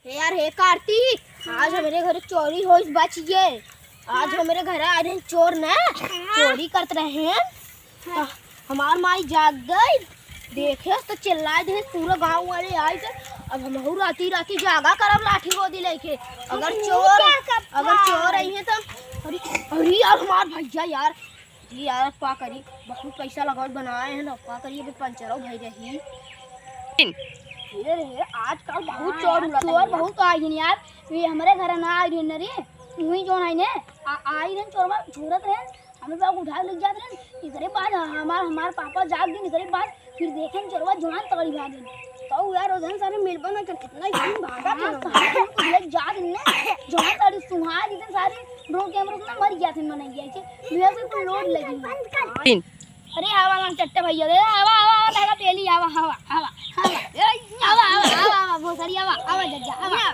यार हे कार्तिक, आज हमारे घर चोरी हो बच गए। आज हमारे घर आ रहे चोर ने चोरी करते रहे हैं। तो हमार माई जाग गई, देखे तो चिल्लाए थे, पूरा गांव वाले आए थे। अब हम राती राती जागा करब लाठी गोदी लेके। अगर चोर आई है तो अरे अरे यार हमार भैया यार यार पा करी बहुत पैसा लगा बनाए हैं ना, पा करी अभी पंचरों भाई रही। आजकल बहुत चोर बहुत आई हैं यार। ये हमारे घर ना आई रही रे, वही जो आई ने आई रहे चोरवा झूरत रहे, हमें बाग उठा ले जाते रहे। इधरे बाद हमार पापा जाग गए, इधरे बाद फिर देखें चोरवा जवान तगड़ी भाग गई। तो यार उधर सारे मिलबा ना कर कितना ही भागा था ले जा दिन ने जवान तगड़ी सुहा जितने सारे ड्रोन कैमरा ना मर गया थे मन गया कि मेरे से कोई लोड लगी। अरे हवा ना चट्टे भैया दे हवा हवा लगा तेली हवा हवा हवा हवा हवा हवा हवा बहुत सारी हवा हवा जज्जा हवा